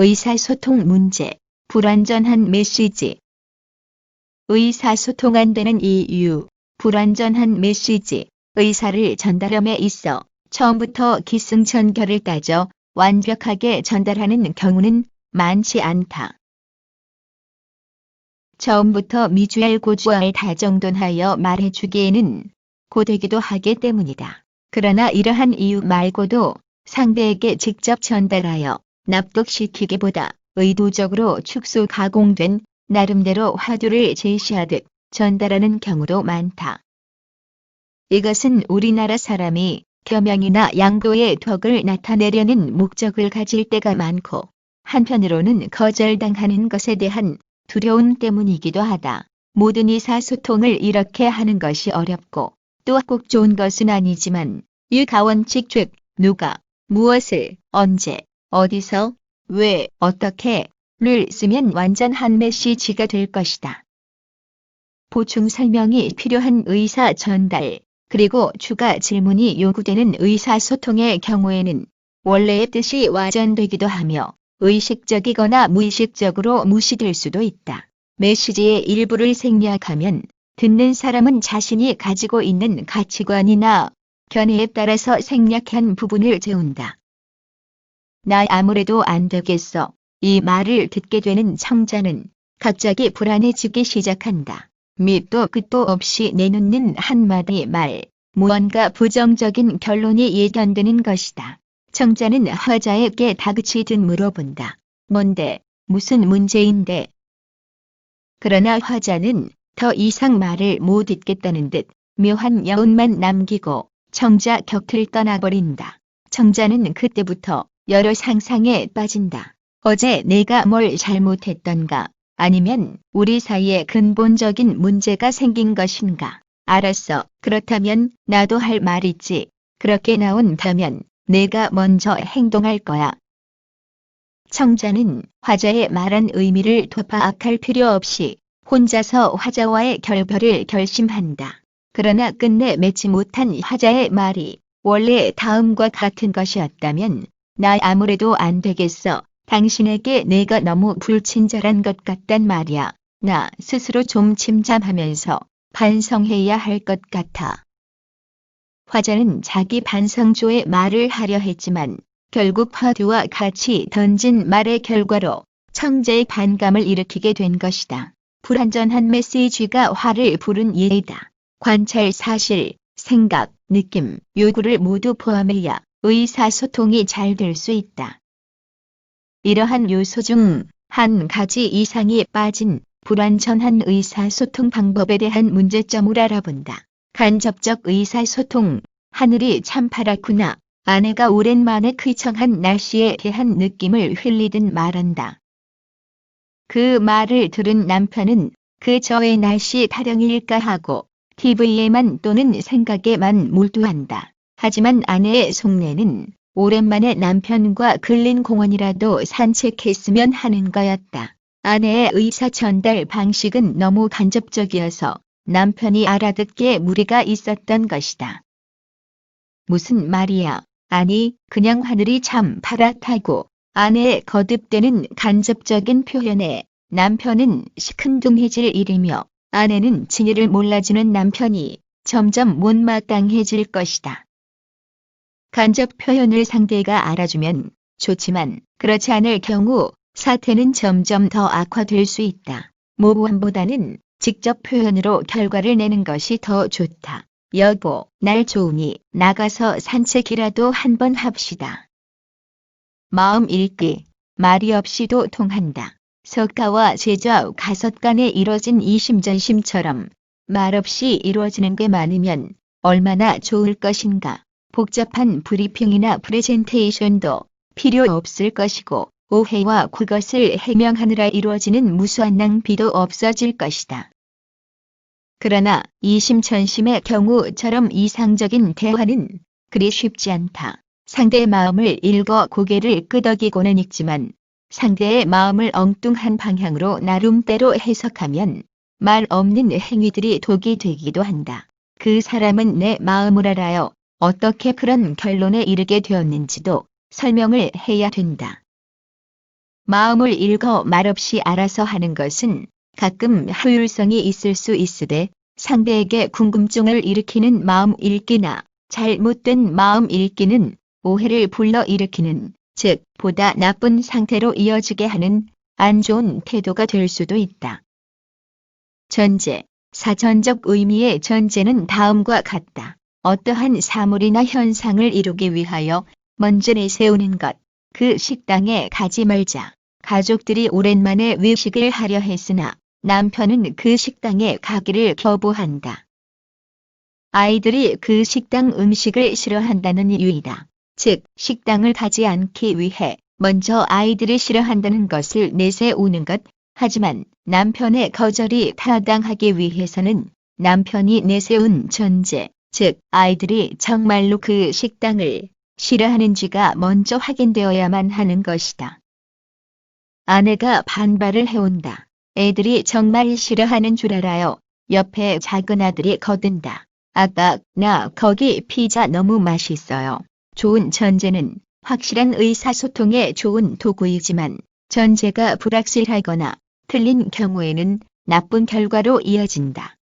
의사소통 문제, 불완전한 메시지. 의사소통 안 되는 이유, 불완전한 메시지. 의사를 전달함에 있어 처음부터 기승전결을 따져 완벽하게 전달하는 경우는 많지 않다. 처음부터 미주알 고주알 다정돈하여 말해주기에는 고되기도 하기 때문이다. 그러나 이러한 이유 말고도 상대에게 직접 전달하여 납득시키기보다 의도적으로 축소 가공된 나름대로 화두를 제시하듯 전달하는 경우도 많다. 이것은 우리나라 사람이 겸양이나 양보의 덕을 나타내려는 목적을 가질 때가 많고, 한편으로는 거절당하는 것에 대한 두려움 때문이기도 하다. 모든 의사소통을 이렇게 하는 것이 어렵고 또 꼭 좋은 것은 아니지만 유가원칙 즉 누가, 무엇을, 언제, 어디서, 왜, 어떻게를 쓰면 완전한 메시지가 될 것이다. 보충 설명이 필요한 의사 전달, 그리고 추가 질문이 요구되는 의사소통의 경우에는 원래의 뜻이 와전되기도 하며 의식적이거나 무의식적으로 무시될 수도 있다. 메시지의 일부를 생략하면 듣는 사람은 자신이 가지고 있는 가치관이나 견해에 따라서 생략한 부분을 재운다. 나 아무래도 안 되겠어. 이 말을 듣게 되는 청자는 갑자기 불안해지기 시작한다. 밑도 끝도 없이 내놓는 한마디 말, 무언가 부정적인 결론이 예견되는 것이다. 청자는 화자에게 다그치듯 물어본다. 뭔데? 무슨 문제인데? 그러나 화자는 더 이상 말을 못 듣겠다는 듯 묘한 여운만 남기고 청자 곁을 떠나버린다. 청자는 그때부터 여러 상상에 빠진다. 어제 내가 뭘 잘못했던가? 아니면 우리 사이에 근본적인 문제가 생긴 것인가? 알았어. 그렇다면 나도 할 말 있지. 그렇게 나온다면 내가 먼저 행동할 거야. 청자는 화자의 말한 의미를 더 파악할 필요 없이 혼자서 화자와의 결별을 결심한다. 그러나 끝내 맺지 못한 화자의 말이 원래 다음과 같은 것이었다면 나 아무래도 안 되겠어. 당신에게 내가 너무 불친절한 것 같단 말이야. 나 스스로 좀 침잠하면서 반성해야 할 것 같아. 화자는 자기 반성조의 말을 하려 했지만 결국 화두와 같이 던진 말의 결과로 청자의 반감을 일으키게 된 것이다. 불완전한 메시지가 화를 부른 예이다. 관찰 사실, 생각, 느낌, 요구를 모두 포함해야 의사소통이 잘 될 수 있다. 이러한 요소 중 한 가지 이상이 빠진 불완전한 의사소통 방법에 대한 문제점을 알아본다. 간접적 의사소통. 하늘이 참 파랗구나. 아내가 오랜만에 쾌청한 날씨에 대한 느낌을 흘리듯 말한다. 그 말을 들은 남편은 그저의 날씨 타령일까 하고 TV에만 또는 생각에만 몰두한다. 하지만 아내의 속내는 오랜만에 남편과 근린 공원이라도 산책했으면 하는 거였다. 아내의 의사 전달 방식은 너무 간접적이어서 남편이 알아듣기에 무리가 있었던 것이다. 무슨 말이야? 아니, 그냥 하늘이 참 파랗다고. 아내의 거듭되는 간접적인 표현에 남편은 시큰둥해질 일이며 아내는 진위를 몰라주는 남편이 점점 못마땅해질 것이다. 간접 표현을 상대가 알아주면 좋지만 그렇지 않을 경우 사태는 점점 더 악화될 수 있다. 모호함보다는 직접 표현으로 결과를 내는 것이 더 좋다. 여보, 날 좋으니 나가서 산책이라도 한번 합시다. 마음 읽기. 말이 없이도 통한다. 석가와 제자 가섯 간에 이뤄진 이심전심처럼 말 없이 이루어지는 게 많으면 얼마나 좋을 것인가. 복잡한 브리핑이나 프레젠테이션도 필요 없을 것이고 오해와 그것을 해명하느라 이루어지는 무수한 낭비도 없어질 것이다. 그러나 이심전심의 경우처럼 이상적인 대화는 그리 쉽지 않다. 상대의 마음을 읽어 고개를 끄덕이고는 읽지만 상대의 마음을 엉뚱한 방향으로 나름대로 해석하면 말 없는 행위들이 독이 되기도 한다. 그 사람은 내 마음을 알아요. 어떻게 그런 결론에 이르게 되었는지도 설명을 해야 된다. 마음을 읽어 말없이 알아서 하는 것은 가끔 효율성이 있을 수 있으되 상대에게 궁금증을 일으키는 마음 읽기나 잘못된 마음 읽기는 오해를 불러 일으키는, 즉 보다 나쁜 상태로 이어지게 하는 안 좋은 태도가 될 수도 있다. 전제, 사전적 의미의 전제는 다음과 같다. 어떠한 사물이나 현상을 이루기 위하여 먼저 내세우는 것. 그 식당에 가지 말자. 가족들이 오랜만에 외식을 하려 했으나 남편은 그 식당에 가기를 거부한다. 아이들이 그 식당 음식을 싫어한다는 이유이다. 즉, 식당을 가지 않기 위해 먼저 아이들이 싫어한다는 것을 내세우는 것. 하지만 남편의 거절이 타당하기 위해서는 남편이 내세운 전제, 즉 아이들이 정말로 그 식당을 싫어하는지가 먼저 확인되어야만 하는 것이다. 아내가 반발을 해온다. 애들이 정말 싫어하는 줄 알아요. 옆에 작은 아들이 거든다. 아빠, 나 거기 피자 너무 맛있어요. 좋은 전제는 확실한 의사소통에 좋은 도구이지만 전제가 불확실하거나 틀린 경우에는 나쁜 결과로 이어진다.